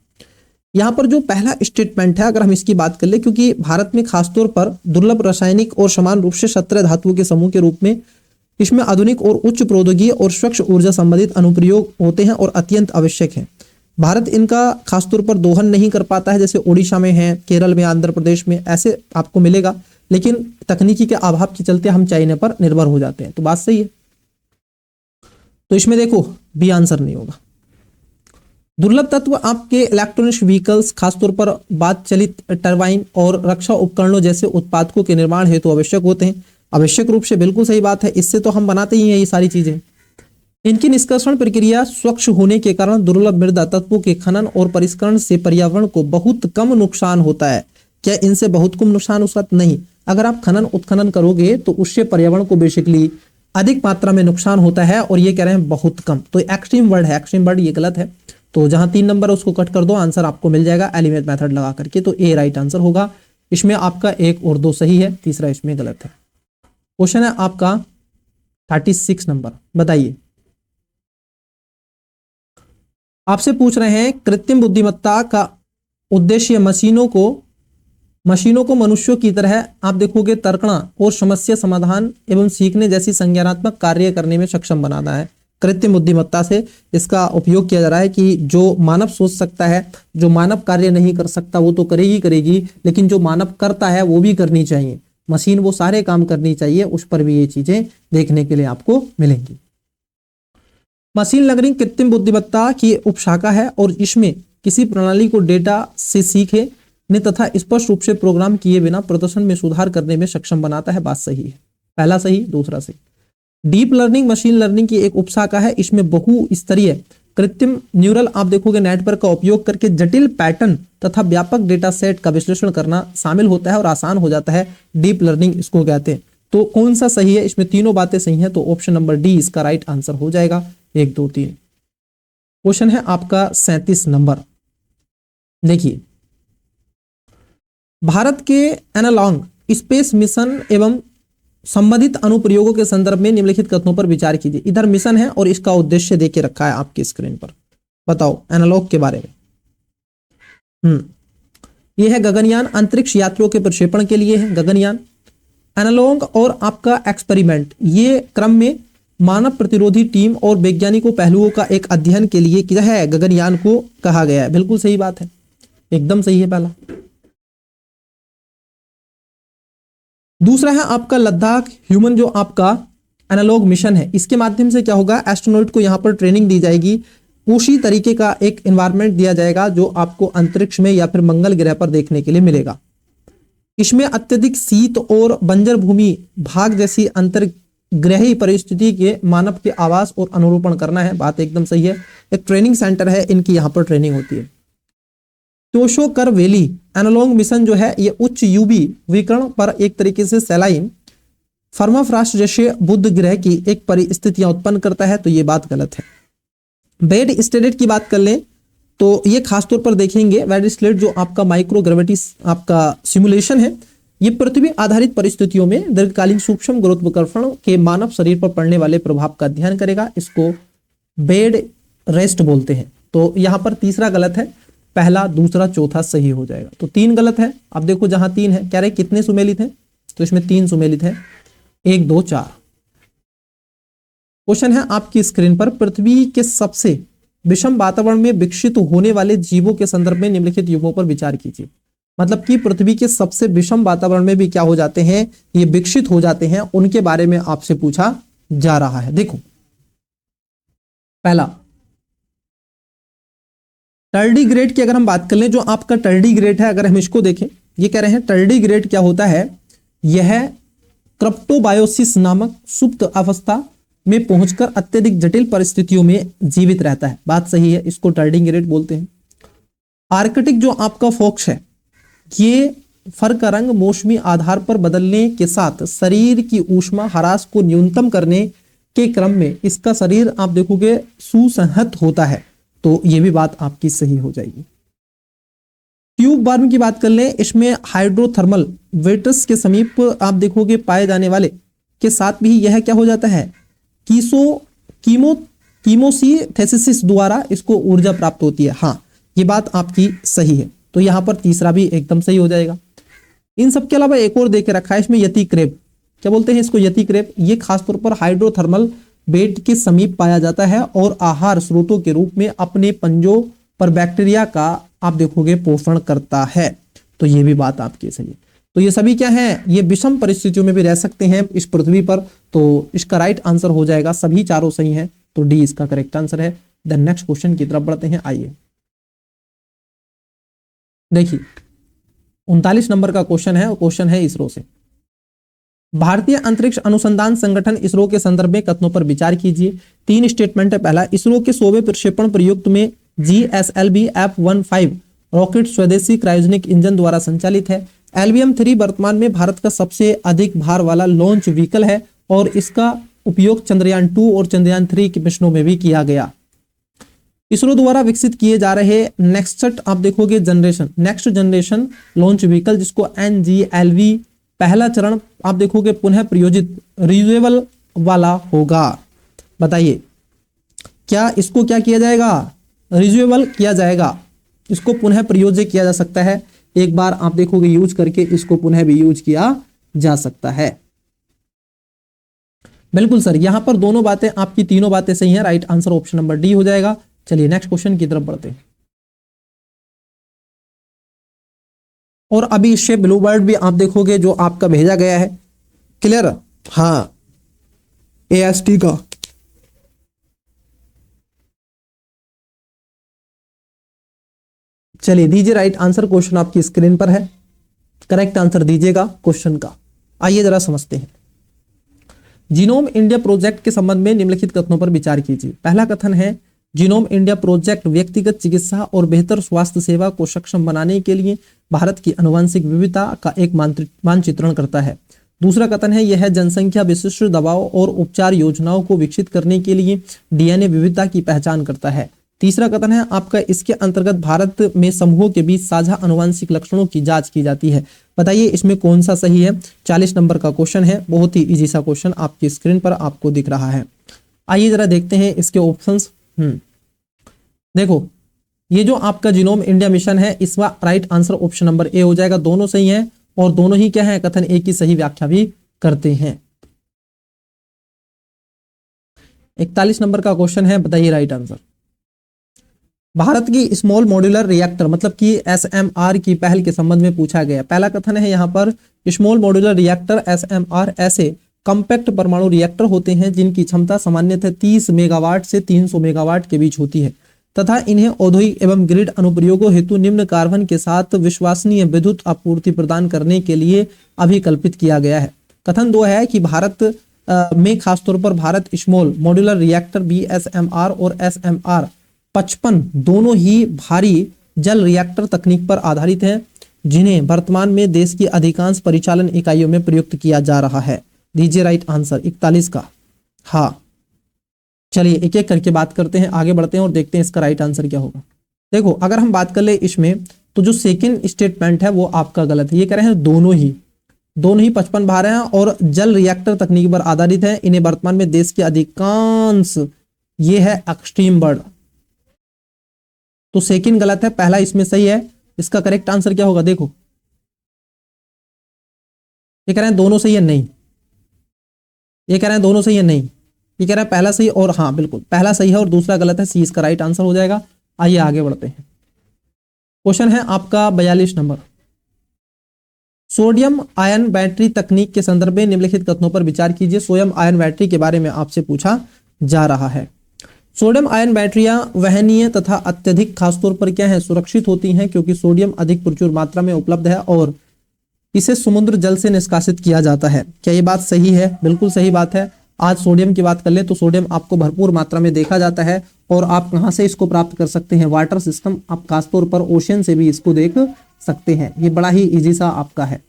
यहां पर जो पहला स्टेटमेंट है, अगर हम इसकी बात कर ले, क्योंकि भारत में खासतौर पर दुर्लभ रासायनिक और समान रूप से क्षत्रिय धातुओं के समूह के रूप में इसमें आधुनिक और उच्च प्रौद्योगिकी और स्वच्छ ऊर्जा संबंधित अनुप्रयोग होते हैं और अत्यंत आवश्यक हैं। भारत इनका खासतौर पर दोहन नहीं कर पाता है, जैसे ओडिशा में है, केरल में, आंध्र प्रदेश में ऐसे आपको मिलेगा, लेकिन तकनीकी के अभाव के चलते हम चाइना पर निर्भर हो जाते हैं। तो बात सही है। तो इसमें देखो बी आंसर नहीं होगा। दुर्लभ तत्व आपके इलेक्ट्रॉनिक्स व्हीकल्स, खासतौर पर बात चलित टरबाइन और रक्षा उपकरणों जैसे उत्पादकों के निर्माण हेतु आवश्यक होते हैं। आवश्यक रूप से बिल्कुल सही बात है, इससे तो हम बनाते ही हैं ये सारी चीजें। इनकी निष्कर्षण प्रक्रिया स्वच्छ होने के कारण दुर्लभ मृदा तत्वों के खनन और परिष्करण से पर्यावरण को बहुत कम नुकसान होता है। क्या इनसे बहुत कम नुकसान हो सकता? नहीं। अगर आप खनन उत्खनन करोगे तो उससे पर्यावरण को बेसिकली अधिक मात्रा में नुकसान होता है, और ये कह रहे हैं बहुत कम। तो एक्सट्रीम वर्ड है, एक्सट्रीम वर्ड ये गलत है। तो जहां 3 नंबर है उसको कट कर दो, आंसर आपको मिल जाएगा एलिमेंट मेथड लगा करके। तो ए राइट आंसर होगा। इसमें आपका 1 और 2 सही है, तीसरा इसमें गलत है। क्वेश्चन है आपका 36 नंबर, बताइए। आपसे पूछ रहे हैं कृत्रिम बुद्धिमत्ता का उद्देश्य मशीनों को मनुष्यों की तरह आप देखोगे तर्कणा और समस्या समाधान एवं सीखने जैसी संज्ञानात्मक कार्य करने में सक्षम बनाना है। कृत्रिम बुद्धिमत्ता से इसका उपयोग किया जा रहा है कि जो मानव सोच सकता है, जो मानव कार्य नहीं कर सकता वो तो करेगी, लेकिन जो मानव करता है वो भी करनी चाहिए। मशीन वो सारे काम करनी चाहिए, उस पर भी ये चीजें देखने के लिए आपको मिलेंगी। मशीन लर्निंग कृत्रिम बुद्धिमत्ता की उपशाखा है और इसमें किसी प्रणाली को डेटा से सीखे ने तथा स्पष्ट रूप से प्रोग्राम किए बिना प्रदर्शन में सुधार करने में सक्षम बनाता है। बात सही है, पहला सही, दूसरा सही। डीप लर्निंग मशीन लर्निंग की एक उपशाखा है। इसमें बहुस्तरीय कृत्रिम न्यूरल आप देखोगे नेटवर्क का उपयोग करके जटिल पैटर्न तथा व्यापक डेटा सेट का विश्लेषण करना शामिल होता है और आसान हो जाता है। डीप लर्निंग इसको कहते हैं। तो कौन सा सही है? इसमें तीनों बातें सही हैं, तो ऑप्शन नंबर डी इसका राइट आंसर हो जाएगा। 1 2 3। क्वेश्चन है आपका 37 नंबर, देखिए। भारत के एनालॉग स्पेस मिशन एवं संबंधित अनुप्रयोगों के संदर्भ में निम्नलिखित कथनों पर विचार कीजिए। इधर मिशन है और इसका उद्देश्य देके रखा है आपकी स्क्रीन पर। बताओ एनालॉग के बारे में। यह है गगनयान, अंतरिक्ष यात्रियों के प्रक्षेपण के लिए है गगनयान। एनालॉग और आपका एक्सपेरिमेंट, ये क्रम में मानव प्रतिरोधी टीम और वैज्ञानिकों पहलुओं का एक अध्ययन के लिए क्या है गगनयान को कहा गया है। बिल्कुल सही बात है, एकदम सही है पहला। दूसरा है आपका लद्दाख ह्यूमन, जो आपका एनालॉग मिशन है। इसके माध्यम से क्या होगा, एस्ट्रोनॉट को यहां पर ट्रेनिंग दी जाएगी, उसी तरीके का एक एनवायरनमेंट दिया जाएगा जो आपको अंतरिक्ष में या फिर मंगल ग्रह पर देखने के लिए मिलेगा। इसमें अत्यधिक शीत और बंजर भूमि भाग जैसी अंतर्ग्रही परिस्थिति के मानव के आवास और अनुरूपण करना है। बात एकदम सही है। एक ट्रेनिंग सेंटर है, इनकी यहाँ पर ट्रेनिंग होती है। त्योशोकर वैली एनालॉग मिशन जो है ये उच्च यूवी विकिरण पर एक तरीके से सैलाइन फर्माफ्रास्ट जैसे बुध ग्रह की एक परिस्थितियां उत्पन्न करता है, तो ये बात गलत है। बेड स्टेट की बात कर लें तो ये खासतौर पर देखेंगे बेड स्टेट जो आपका माइक्रोग्रेविटी आपका सिमुलेशन है, ये पृथ्वी आधारित परिस्थितियों में दीर्घकालीन सूक्ष्म गुरुत्वाकर्षण के मानव शरीर पर पड़ने वाले प्रभाव का अध्ययन करेगा। इसको बेड रेस्ट बोलते हैं। तो यहां पर तीसरा गलत है, पहला दूसरा चौथा सही हो जाएगा। तो 3 गलत है। अब देखो जहां 3 है, कह रहे कितने सुमेलित हैं, तो इसमें 3 सुमेलित है। 1 2 4। क्वेश्चन है आपकी स्क्रीन पर, पृथ्वी के सबसे विषम वातावरण में विकसित होने वाले जीवों के संदर्भ में निम्नलिखित युगों पर विचार कीजिए। मतलब कि पृथ्वी के सबसे विषम वातावरण में भी क्या हो जाते हैं, ये विकसित हो जाते हैं, उनके बारे में आपसे पूछा जा रहा है। देखो पहला टर्डीग्रेड की अगर हम बात कर लें, जो आपका टर्डीग्रेड है, अगर हम इसको देखें, ये कह रहे हैं टर्डीग्रेड क्या होता है, यह क्रिप्टोबायोसिस नामक सुप्त अवस्था में पहुंचकर अत्यधिक जटिल परिस्थितियों में जीवित रहता है। बात सही है, इसको टार्डिग्रेड बोलते हैं। आर्कटिक जो आपका फॉक्स है, ये फर का रंग मौसमी आधार पर बदलने के साथ शरीर की ऊष्मा ह्रास को न्यूनतम करने के क्रम में इसका शरीर आप देखोगे सुसंहत होता है, तो ये भी बात आपकी सही हो जाएगी। ट्यूब वर्म की बात कर लें, इसमें हाइड्रोथर्मल वेटस के समीप आप देखोगे पाए जाने वाले के साथ भी यह क्या हो जाता है, कीमोसिथेसिस द्वारा इसको ऊर्जा प्राप्त होती है। हाँ, ये बात आपकी सही है, तो यहां पर तीसरा भी एकदम सही हो जाएगा। इन सब के अलावा एक और देके रखा है इसमें, यति क्रेब, क्या बोलते हैं इसको, यति क्रेब। ये खासतौर पर हाइड्रोथर्मल बेड के समीप पाया जाता है और आहार स्रोतों के रूप में अपने पंजों पर बैक्टीरिया का आप देखोगे पोषण करता है, तो ये भी बात आपकी सही है। तो ये सभी क्या है, ये विषम परिस्थितियों में भी रह सकते हैं इस पृथ्वी पर, तो इसका राइट आंसर हो जाएगा, सभी चारों सही हैं, तो डी इसका करेक्ट आंसर है। देन नेक्स्ट क्वेश्चन की तरफ बढ़ते हैं। आइए देखिए 39 नंबर का क्वेश्चन है, और क्वेश्चन है इसरो से। भारतीय अंतरिक्ष अनुसंधान संगठन इसरो के संदर्भ में कथनों पर विचार कीजिए। 3 स्टेटमेंट है। पहला, इसरो के 100वें प्रक्षेपण प्रयुक्त में GSLV F-15 रॉकेट स्वदेशी क्रायोजेनिक इंजन द्वारा संचालित है। LVM-3 वर्तमान में भारत का सबसे अधिक भार वाला लॉन्च व्हीकल है और इसका उपयोग चंद्रयान 2 और चंद्रयान 3 के मिशनों में भी किया गया। इसरो द्वारा विकसित किए जा रहे नेक्स्ट आप देखोगे नेक्स्ट जनरेशन लॉन्च व्हीकल, जिसको NGLV पहला चरण आप देखोगे पुनः प्रयोजित रियूजेबल वाला होगा। बताइए क्या इसको क्या किया जाएगा, रियूजेबल किया जाएगा, इसको पुनः प्रयोज्य किया जा सकता है। एक बार आप देखोगे यूज करके इसको पुनः भी यूज किया जा सकता है। बिल्कुल सर, यहां पर दोनों बातें आपकी, तीनों बातें सही हैं, right answer option number D हो जाएगा। चलिए नेक्स्ट क्वेश्चन की तरफ बढ़ते हैं। और अभी इससे ब्लू बर्ड भी आप देखोगे जो आपका भेजा गया है, क्लियर, हाँ AST का। चलिए दीजिए राइट आंसर, क्वेश्चन आपकी स्क्रीन पर है, करेक्ट आंसर दीजिएगा क्वेश्चन का। आइए जरा समझते हैं। जीनोम इंडिया प्रोजेक्ट के संबंध में निम्नलिखित कथनों पर विचार कीजिए। पहला कथन है, जीनोम इंडिया प्रोजेक्ट व्यक्तिगत चिकित्सा और बेहतर स्वास्थ्य सेवा को सक्षम बनाने के लिए भारत की आनुवंशिक विविधता का एक मानचित्रण करता है। दूसरा कथन है, यह जनसंख्या विशिष्ट दवाओं और उपचार योजनाओं को विकसित करने के लिए DNA विविधता की पहचान करता है। तीसरा कथन है आपका, इसके अंतर्गत भारत में समूहों के बीच साझा आनुवंशिक लक्षणों की जांच की जाती है। बताइए इसमें कौन सा सही है। 40 नंबर का क्वेश्चन है, बहुत ही इजी सा क्वेश्चन आपकी स्क्रीन पर आपको दिख रहा है। आइए जरा देखते हैं इसके ऑप्शंस। देखो ये जो आपका जीनोम इंडिया मिशन है, इसका right answer option number A हो जाएगा। दोनों सही हैं और दोनों ही क्या है, कथन ए की सही व्याख्या भी करते हैं। 41 नंबर का क्वेश्चन है, बताइए राइट आंसर। भारत की स्मॉल मॉड्यूलर रिएक्टर मतलब कि SMR की पहल के संबंध में पूछा गया। पहला कथन है यहाँ पर, स्मॉल मॉड्यूलर रिएक्टर SMR ऐसे कॉम्पैक्ट परमाणु रिएक्टर होते हैं जिनकी क्षमता सामान्यतः 30 मेगावाट से 300 मेगावाट के बीच होती है तथा इन्हें औद्योगिक एवं ग्रिड अनुप्रयोगों हेतु निम्न कार्बन के साथ विश्वसनीय विद्युत आपूर्ति प्रदान करने के लिए अभिकल्पित किया गया है। कथन 2 है कि भारत में खासतौर पर Bharat small modular reactor BSMR और SMR 55 दोनों ही भारी जल रिएक्टर तकनीक पर आधारित हैं, जिन्हें वर्तमान में देश की अधिकांश परिचालन इकाइयों में प्रयुक्त किया जा रहा है। दीजिए राइट आंसर 41 का। हाँ चलिए एक एक करके बात करते हैं, आगे बढ़ते हैं और देखते हैं इसका राइट आंसर क्या होगा। देखो अगर हम बात कर ले इसमें, तो जो सेकंड स्टेटमेंट है वो आपका गलत है। ये कह रहे हैं दोनों ही 55 भार हैं और जल रिएक्टर तकनीक पर आधारित है, इन्हें वर्तमान में देश के अधिकांश, ये है एक्सट्रीम बर्ड, तो सेकंड गलत है, पहला इसमें सही है। इसका करेक्ट आंसर क्या होगा, देखो ये कह रहे हैं दोनों सही है, नहीं, ये कह रहे हैं दोनों सही है, नहीं, ये कह रहा है पहला सही और हाँ बिल्कुल पहला सही है और दूसरा गलत है, सी इसका राइट आंसर हो जाएगा। आइए आगे बढ़ते हैं। क्वेश्चन है आपका 42 नंबर। सोडियम आयन बैटरी तकनीक के संदर्भ में निम्नलिखित कथनों पर विचार कीजिए। सोडियम आयन बैटरी के बारे में आपसे पूछा जा रहा है। सोडियम आयन बैटरियां वहनीय तथा अत्यधिक खासतौर पर क्या है, सुरक्षित होती हैं क्योंकि सोडियम अधिक प्रचुर मात्रा में उपलब्ध है और इसे समुद्र जल से निष्कासित किया जाता है। क्या ये बात सही है? बिल्कुल सही बात है। आज सोडियम की बात कर ले तो सोडियम आपको भरपूर मात्रा में देखा जाता है। और आप कहां से इसको प्राप्त कर सकते हैं, वाटर सिस्टम, आप खासतौर पर ओशन से भी इसको देख सकते हैं। ये बड़ा ही इजी सा आपका है।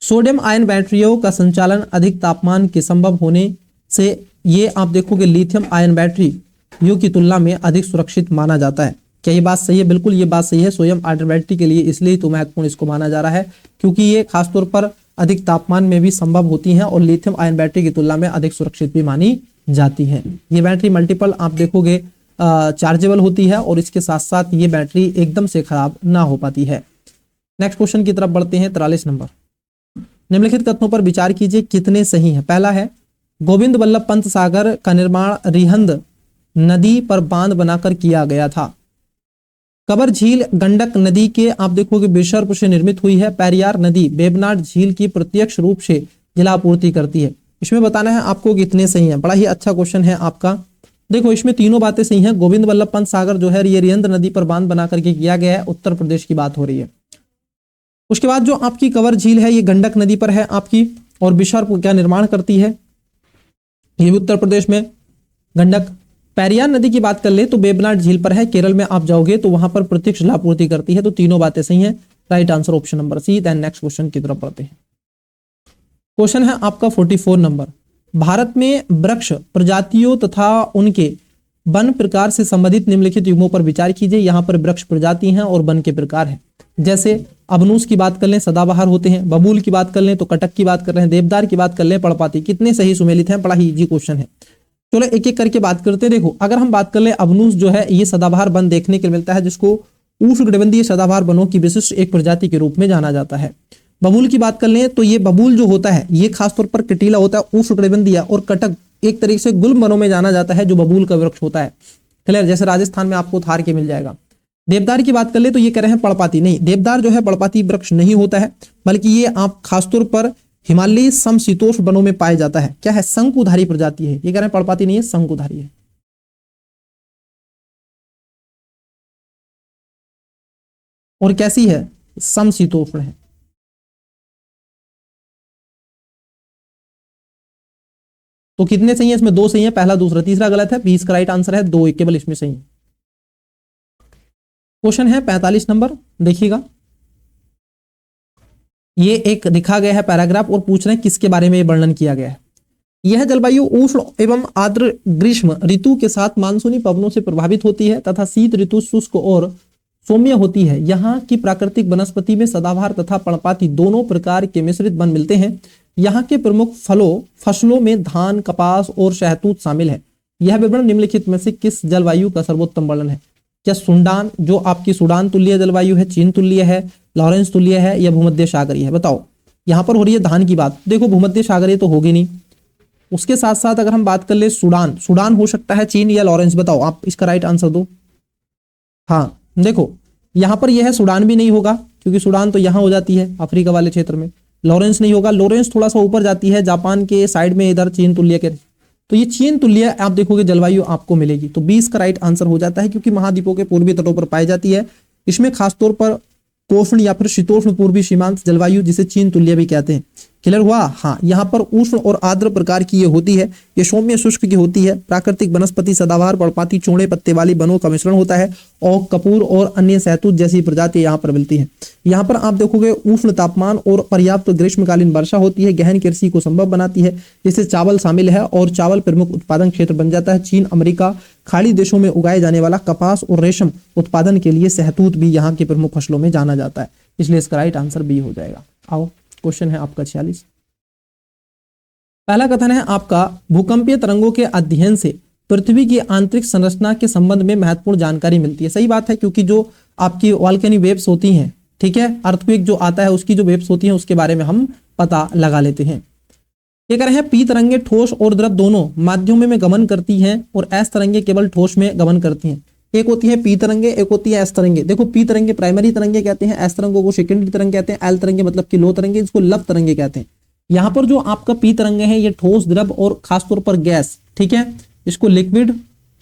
सोडियम आयन बैटरियों का संचालन अधिक तापमान के संभव होने से ये आप देखोगे लिथियम आयन बैटरियों की तुलना में अधिक सुरक्षित माना जाता है। क्या ये बात सही है? बिल्कुल ये बात सही है। सोडियम आयन बैटरी के लिए इसलिए तो महत्वपूर्ण इसको माना जा रहा है क्योंकि ये खासतौर पर अधिक तापमान में भी संभव होती हैं और लिथियम आयन बैटरी की तुलना में अधिक सुरक्षित भी मानी जाती है। ये बैटरी मल्टीपल आप देखोगे चार्जेबल होती है और इसके साथ साथ ये बैटरी एकदम से खराब ना हो पाती है। नेक्स्ट क्वेश्चन की तरफ बढ़ते हैं। 43 नंबर, निम्नलिखित कथनों पर विचार कीजिए कितने सही हैं। पहला है गोविंद वल्लभ पंत सागर का निर्माण रिहंद नदी पर बांध बनाकर किया गया था। कबर झील गंडक नदी के आप देखोगे विसर्प से निर्मित हुई है। पेरियार नदी वेबनाड झील की प्रत्यक्ष रूप से जलापूर्ति करती है। इसमें बताना है आपको कितने सही हैं। बड़ा ही अच्छा क्वेश्चन है आपका। देखो इसमें तीनों बातें सही हैं। गोविंद वल्लभ पंत सागर जो है ये रिहंद नदी पर बांध बना करके किया गया है, उत्तर प्रदेश की बात हो रही है। उसके बाद जो आपकी कवर झील है ये गंडक नदी पर है आपकी और विसर्प का निर्माण करती है, ये भी उत्तर प्रदेश में। गंडक पेरियार नदी की बात कर ले तो वेबनाड झील पर है, केरल में आप जाओगे तो वहां पर प्रत्यक्ष जलापूर्ति करती है। तो तीनों बातें सही हैं। Right answer option number C. Then next question की तरफ बढ़ते हैं। क्वेश्चन है आपका 44 नंबर, भारत में वृक्ष प्रजातियों तथा उनके वन प्रकार से संबंधित निम्नलिखित युग्मों पर विचार कीजिए। यहाँ पर वृक्ष प्रजाति हैं और वन के प्रकार हैं। जैसे अबनूस की बात कर लें सदाबहार होते हैं, बबूल की बात कर लें तो कटक की बात कर रहे हैं, देवदार की बात कर लें पर्णपाती। कितने सही सुमेलित हैं? बड़ा ही इजी क्वेश्चन है। चलो एक एक करके बात करते हैं। देखो अगर हम बात कर ले अबनूस जो है ये सदाबहार वन देखने को मिलता है जिसको उष्णकटिबंधीय सदाबहार वनों की विशिष्ट एक प्रजाति के रूप में जाना जाता है। बबूल की बात कर लें तो ये बबूल जो होता है ये खासतौर पर कटीला होता है, उष्णकटिबंधीय। और कटक एक तरीके से गुल्म वनों में जाना जाता है जो बबूल का वृक्ष होता है। क्लियर? जैसे राजस्थान में आपको थार के मिल जाएगा। देवदार की बात कर ले तो ये कह रहे हैं पर्णपाती। नहीं, देवदार जो है पर्णपाती वृक्ष नहीं होता है, बल्कि ये आप खासतौर पर हिमालयी समशीतोष्ण वनों में पाया जाता है। क्या है? शंकुधारी प्रजाति है। ये कह रहे हैं पर्णपाती नहीं है, शंकुधारी है। और कैसी है? समशीतोष्ण है। तो कितने सही है इसमें? दो सही है, पहला दूसरा, तीसरा गलत है। 20 का राइट आंसर है, दो केवल इसमें सही है। क्वेश्चन है 45 नंबर, देखिएगा। ये एक लिखा गया है पैराग्राफ और पूछ रहे हैं किसके बारे में वर्णन किया गया है। यह जलवायु उष्ण एवं आर्द्र ग्रीष्म ऋतु के साथ मानसूनी पवनों से प्रभावित होती है तथा शीत ऋतु शुष्क और सौम्य होती है। यहाँ की प्राकृतिक वनस्पति में सदाबहार तथा पर्णपाती दोनों प्रकार के मिश्रित वन मिलते हैं। यहाँ के प्रमुख फसलों में धान, कपास और शहतूत शामिल है। यह विवरण निम्नलिखित में से किस जलवायु का सर्वोत्तम वर्णन है? क्या सुंडान जो आपकी सूडान तुल्य जलवायु है, चीन तुल्य है, लॉरेंस तुल्य है या भूमध्य सागरीय है? बताओ। यहाँ पर हो रही है धान की बात। देखो भूमध्य सागरीय तो होगी नहीं। उसके साथ साथ अगर हम बात कर ले सूडान हो सकता है, चीन या लॉरेंस। बताओ आप इसका राइट आंसर दो। हाँ देखो यहाँ पर यह है सूडान भी नहीं होगा क्योंकि सूडान तो यहाँ हो जाती है अफ्रीका वाले क्षेत्र में। लॉरेंस नहीं होगा, लॉरेंस थोड़ा सा ऊपर जाती है जापान के साइड में, इधर चीन तुल्य के। तो ये चीन तुल्य आप देखोगे जलवायु आपको मिलेगी। तो 20 का राइट आंसर हो जाता है क्योंकि महाद्वीपों के पूर्वी तटों पर पाई जाती है। इसमें खासतौर पर कोष्ण या फिर शीतोष्ण पूर्वी सीमांत जलवायु जिसे चीन तुल्य भी कहते हैं। क्लियर हुआ? हाँ, यहाँ पर उष्ण और आर्द्र प्रकार की ये होती है। ये सौम्य शुष्क की होती है। प्राकृतिक वनस्पति सदाबहार, पर्णपाती, चौड़े पत्ते वाली वनों का मिश्रण होता है और कपूर और अन्य शहतूत जैसी प्रजाति यहाँ पर मिलती हैं। यहाँ पर आप देखोगे उष्ण तापमान और पर्याप्त ग्रीष्मकालीन वर्षा होती है। गहन कृषि को संभव बनाती है जिससे चावल शामिल है और चावल प्रमुख उत्पादन क्षेत्र बन जाता है। चीन, अमेरिका, खाड़ी देशों में उगाए जाने वाला कपास और रेशम उत्पादन के लिए शहतूत भी यहाँ की प्रमुख फसलों में जाना जाता है। इसलिए इसका राइट आंसर बी हो जाएगा। आओ क्वेश्चन है आपका 46। पहला कथन है आपका भूकंपीय तरंगों के अध्ययन से पृथ्वी की आंतरिक संरचना के संबंध में महत्वपूर्ण जानकारी मिलती है। सही बात है क्योंकि जो आपकी वॉल्केनिक वेव्स होती हैं, ठीक है, अर्थक्वेक जो आता है उसकी जो वेव्स होती हैं उसके बारे में हम पता लगा लेते हैं। ये कह रहे हैं पी तरंगे ठोस और द्रव दोनों माध्यमों में गमन करती हैं और एस तरंगे केवल ठोस में गमन करती हैं। एक होती है पी तरंगे, एक होती है एस तरंगे। देखो पी तरंगे प्राइमरी तरंगे कहते हैं, एस तरंगों को सेकेंडरी तरंगे कहते हैं, एल तरंगे मतलब कि लो तरंगे, इसको लव तरंगे कहते हैं। यहाँ पर जो आपका पी तरंगे हैं ये ठोस, द्रव और खासतौर पर गैस, ठीक है, इसको लिक्विड,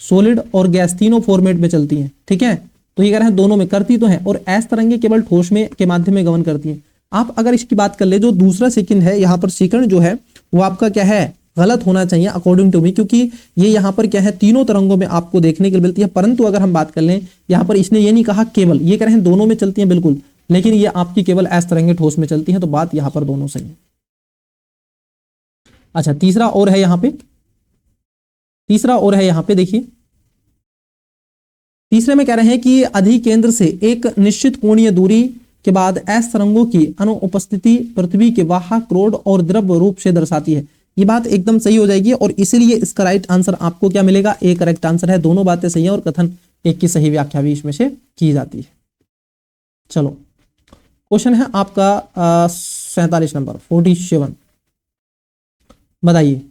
सॉलिड और गैस तीनों फॉर्मेट में चलती हैं। ठीक है, तो ये कह रहे हैं दोनों में करती तो है। और एस तरंगे केवल ठोस में के माध्यम में गमन करती हैं। आप अगर इसकी बात कर ले जो दूसरा सेकंड है, यहाँ पर सेकंड जो है वो आपका क्या है, गलत होना चाहिए अकॉर्डिंग टू मी, क्योंकि ये यहाँ पर क्या है तीनों तरंगों में आपको देखने के लिए मिलती है। परंतु अगर हम बात कर लें यहाँ पर इसने ये नहीं कहा केवल, ये कह रहे हैं दोनों में चलती है बिल्कुल, लेकिन ये आपकी केवल एस तरंगे ठोस में चलती है, तो बात यहाँ पर दोनों सही है। अच्छा तीसरा और है यहाँ पे, तीसरा और है यहाँ पे देखिए, तीसरे में कह रहे हैं कि अधिकेंद्र से एक निश्चित कोणीय दूरी के बाद एस तरंगों की अनुपस्थिति पृथ्वी के वाहक रोड और द्रव रूप से दर्शाती है। ये बात एकदम सही हो जाएगी और इसीलिए इसका राइट आंसर आपको क्या मिलेगा, ए करेक्ट आंसर है। दोनों बातें सही हैं और कथन एक की सही व्याख्या भी इसमें से की जाती है। चलो क्वेश्चन है आपका 47 नंबर 47, बताइए।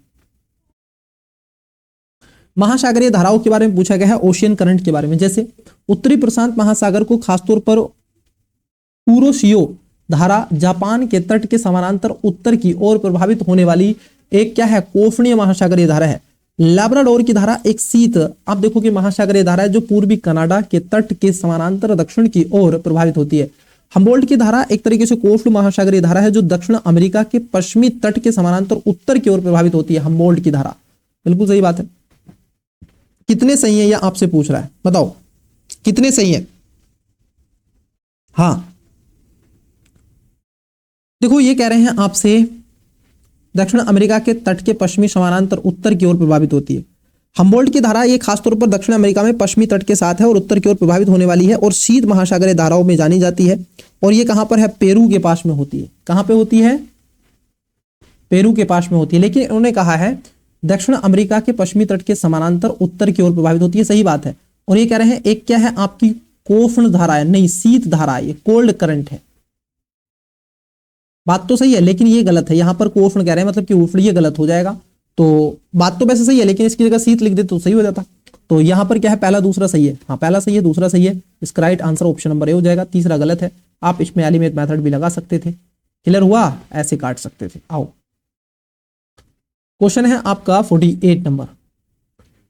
महासागरीय धाराओं के बारे में पूछा गया है, ओशियन करंट के बारे में। जैसे उत्तरी प्रशांत महासागर को खासतौर पर कुरोशियो धारा जापान के तट के समानांतर उत्तर की ओर प्रभावित होने वाली एक क्या है, कोफनीय महासागरीय धारा है। लैब्राडोर की धारा एक शीत, आप देखो कि महासागरीय धारा है जो पूर्वी कनाडा के तट के समानांतर दक्षिण की ओर प्रभावित होती है। हम्बोल्ट की धारा एक तरीके से कोस्ट महासागरीय धारा है जो दक्षिण अमेरिका के पश्चिमी तट के समानांतर उत्तर की ओर प्रभावित होती है। हम्बोल्ट की धारा, बिल्कुल सही बात है। कितने सही है यह आपसे पूछ रहा है, बताओ कितने सही है। हाँ देखो ये कह रहे हैं आपसे दक्षिण अमेरिका के तट के पश्चिमी समानांतर उत्तर की ओर प्रभावित होती है। हम्बोल्ट की धारा ये खासतौर पर दक्षिण अमेरिका में पश्चिमी तट के साथ है और उत्तर की ओर प्रभावित होने वाली है और शीत महासागरीय धाराओं में जानी जाती है। और ये कहां पर है, पेरू के पास में होती है। कहां पे होती है, पेरू के पास में होती है। लेकिन उन्होंने कहा है दक्षिण अमेरिका के पश्चिमी तट के समानांतर उत्तर की ओर प्रभावित होती है, सही बात है। और ये कह रहे हैं एक क्या है आपकी कोफन धारा है, नहीं शीत धारा है, ये कोल्ड करंट है। बात तो सही है लेकिन ये गलत है, यहां पर कोफन कह रहे हैं मतलब कि उफड़, ये गलत हो जाएगा। तो बात तो वैसे सही है लेकिन इसकी जगह शीत लिख दे तो सही हो जाता। तो यहां पर क्या है, पहला दूसरा सही है। हाँ पहला सही है दूसरा सही है, इसका right answer option number A हो जाएगा। तीसरा गलत है, आप इसमें एलिमेंट मेथड भी लगा सकते थे। क्लियर हुआ, ऐसे काट सकते थे। आओ क्वेश्चन है आपका 48 नंबर।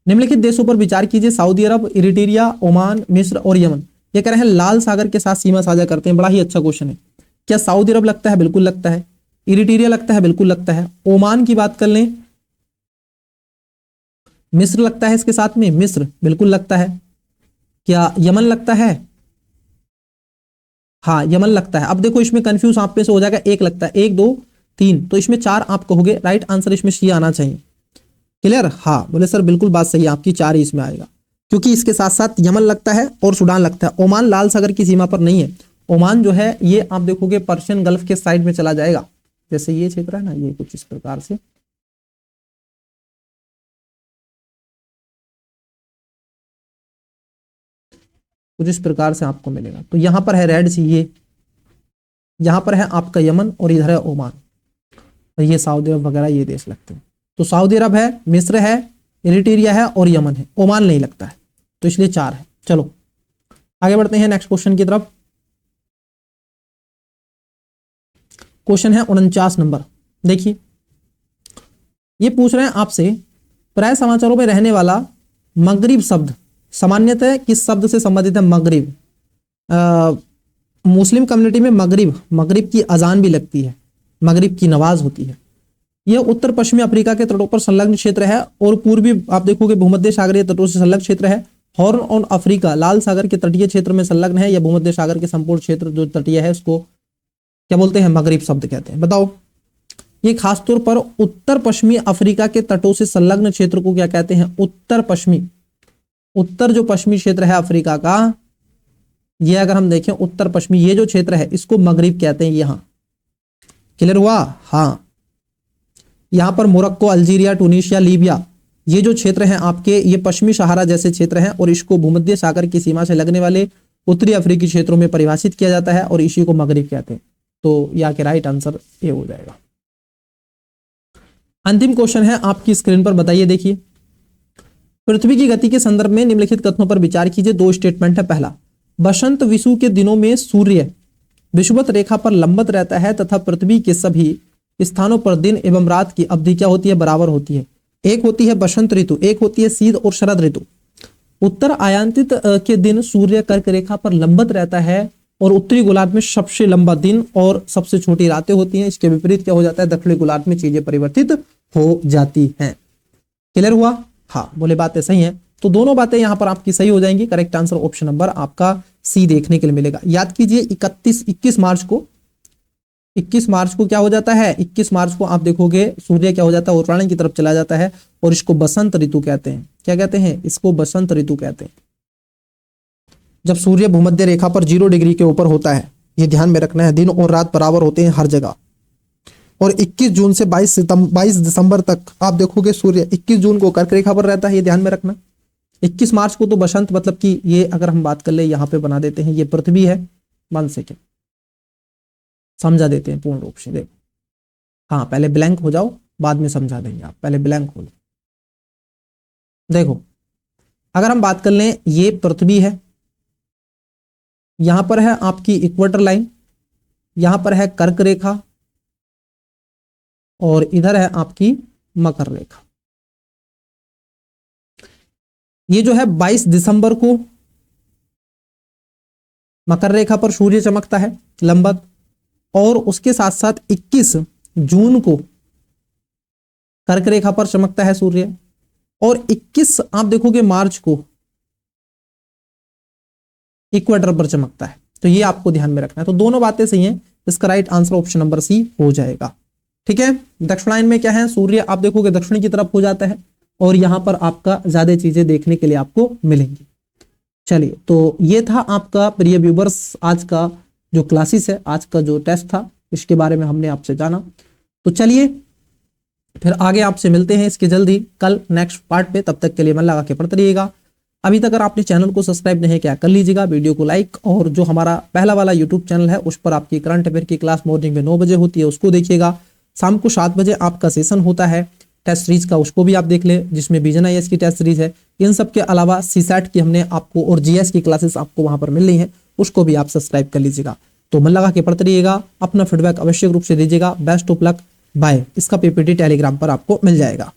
निम्नलिखित देशों पर विचार कीजिए, सऊदी अरब, इरिट्रिया, ओमान, मिस्र और यमन। ये कह रहे हैं लाल सागर के साथ सीमा साझा करते हैं। बड़ा ही अच्छा क्वेश्चन है। क्या सऊदी अरब लगता है, बिल्कुल लगता है। इरिट्रिया लगता है, बिल्कुल लगता है। ओमान की बात कर लें, मिस्र लगता है इसके साथ में, मिस्र बिल्कुल लगता है। क्या यमन लगता है, हाँ यमन लगता है। अब देखो इसमें कंफ्यूज आप पे से हो जाएगा, एक लगता है, 1 2 3, तो इसमें 4 आप कहोगे। राइट आंसर इसमें सी आना चाहिए। क्लियर, हाँ बोले सर बिल्कुल बात सही है आपकी, 4 ही इसमें आएगा क्योंकि इसके साथ साथ यमन लगता है और सूडान लगता है। ओमान लाल सागर की सीमा पर नहीं है। ओमान जो है ये आप देखोगे पर्शियन गल्फ के साइड में चला जाएगा, जैसे ये क्षेत्र है ना, ये कुछ इस प्रकार से। कुछ इस प्रकार से आपको मिलेगा। तो यहां पर है रेड सी, ये यहां पर है आपका यमन और इधर है ओमान, और ये सऊदी अरब वगैरह ये देश लगते हैं। तो सऊदी अरब है, मिस्र है, इरिट्रिया है और यमन है। ओमान नहीं लगता है, तो इसलिए 4 है। चलो आगे बढ़ते हैं नेक्स्ट क्वेश्चन की तरफ। क्वेश्चन है 49 नंबर। देखिए ये पूछ रहे हैं आपसे, प्राय समाचारों में रहने वाला मगरिब शब्द सामान्यतः किस शब्द से संबंधित है। मगरिब, मुस्लिम कम्युनिटी में मगरिब की अजान भी लगती है, मगरिब की नमाज होती है। यह उत्तर पश्चिमी अफ्रीका के तटों पर संलग्न क्षेत्र है और पूर्वी आप देखोगे भूमध्य सागरीय तटों से संलग्न क्षेत्र है। हॉर्न ऑन अफ्रीका लाल सागर के तटीय क्षेत्र में संलग्न है। यह भूमध्य सागर के संपूर्ण क्षेत्र जो तटीय है उसको क्या बोलते हैं, मगरिब शब्द कहते हैं। बताओ ये खासतौर पर उत्तर पश्चिमी अफ्रीका के तटों से संलग्न क्षेत्र को क्या कहते हैं, उत्तर पश्चिमी। उत्तर जो पश्चिमी क्षेत्र है अफ्रीका का, ये अगर हम देखें उत्तर पश्चिमी ये जो क्षेत्र है इसको मगरिब कहते हैं। यहां क्लियर हुआ, हाँ यहां पर मोरक्को, अल्जीरिया, टूनिशिया, लीबिया ये जो क्षेत्र हैं आपके, ये पश्चिमी सहारा जैसे क्षेत्र हैं और इसको भूमध्य सागर की सीमा से लगने वाले उत्तरी अफ्रीकी क्षेत्रों में परिभाषित किया जाता है और इसी को मगरिब कहते हैं। तो यहाँ के राइट आंसर ये हो जाएगा। अंतिम क्वेश्चन है आपकी स्क्रीन पर, बताइए। देखिए पृथ्वी की गति के संदर्भ में निम्नलिखित कथनों पर विचार कीजिए। 2 स्टेटमेंट है। पहला, बसंत विषु के दिनों में सूर्य विषुवत रेखा पर लंबत रहता है तथा पृथ्वी के सभी स्थानों पर दिन एवं रात की अवधि क्या होती है, बराबर होती है। एक होती है बसंत ऋतु, एक होती है शीत और शरद ऋतु। उत्तर आयांतित के दिन सूर्य कर्क रेखा पर लंबत रहता है और उत्तरी गोलार्ध में सबसे लंबा दिन और सबसे छोटी रातें होती हैं। इसके विपरीत क्या हो जाता है, दक्षिणी गोलार्ध में चीजें परिवर्तित हो जाती हैं। क्लियर हुआ? हाँ, बोले बातें सही हैं। तो दोनों बातें यहां पर आपकी सही हो जाएंगी। करेक्ट आंसर ऑप्शन नंबर आपका सी देखने के लिए मिलेगा। याद कीजिए 21 मार्च को क्या हो जाता है? 21 मार्च को आप देखोगे सूर्य क्या हो जाता है? उत्तरायण की तरफ चला जाता है और इसको बसंत ऋतु कहते हैं। क्या कहते हैं? इसको बसंत ऋतु कहते हैं। जब सूर्य भूमध्य रेखा पर 0 डिग्री के ऊपर होता है, ये ध्यान में रखना है। दिन और रात बराबर होते हैं हर जगह। और 21 जून से 22 दिसंबर तक आप देखोगे सूर्य 21 जून को कर्क रेखा पर रहता है, ये ध्यान में रखना। 21 मार्च को तो बसंत, मतलब कि ये अगर हम बात कर ले यहाँ पे बना देते हैं, ये पृथ्वी है। 1 सेकेंड समझा देते हैं पूर्ण रूप से। देखो, हाँ पहले ब्लैंक हो जाओ, बाद में समझा देंगे। आप पहले ब्लैंक हो लो। देखो, अगर हम बात कर लें, ये पृथ्वी है, यहां पर है आपकी इक्वेटर लाइन, यहां पर है कर्क रेखा और इधर है आपकी मकर रेखा। ये जो है 22 दिसंबर को मकर रेखा पर सूर्य चमकता है लंबवत, और उसके साथ साथ 21 जून को कर्क रेखा पर चमकता है सूर्य, और 21 आप देखोगे मार्च को इक्वेटर पर चमकता है। तो ये आपको ध्यान में रखना है। तो दोनों बातें सही हैं। इसका right answer option number C हो जाएगा। ठीक है। दक्षिणायन में क्या है? सूर्य आप देखोगे दक्षिण की तरफ हो जाता है और यहां पर आपका ज्यादा चीजें देखने के लिए आपको मिलेंगी। चलिए, तो ये था आपका प्रिय व्यूवर्स आज का जो क्लासेस है, आज का जो टेस्ट था, इसके बारे में हमने आपसे जाना। तो चलिए फिर आगे आपसे मिलते हैं इसके जल्दी कल नेक्स्ट पार्ट पे। तब तक के लिए मन लगा के पढ़ते रहिएगा। अभी तक अगर आपने चैनल को सब्सक्राइब नहीं किया कर लीजिएगा, वीडियो को लाइक, और जो हमारा पहला वाला यूट्यूब चैनल है उस पर आपकी करंट अफेयर की क्लास मॉर्निंग में 9 बजे होती है, उसको देखिएगा। शाम को 7 बजे आपका सेशन होता है टेस्ट सीरीज का, उसको भी आप देख ले, जिसमें विजन आईएएस की टेस्ट सीरीज है। इन सब के अलावा सीसैट की हमने आपको और जीएस की क्लासेस आपको वहां पर मिल रही है, उसको भी आप सब्सक्राइब कर लीजिएगा। तो मन लगा के पढ़ते रहिएगा, अपना फीडबैक आवश्यक रूप से दीजिएगा। Best of luck, bye. इसका पीपीटी टेलीग्राम पर आपको मिल जाएगा।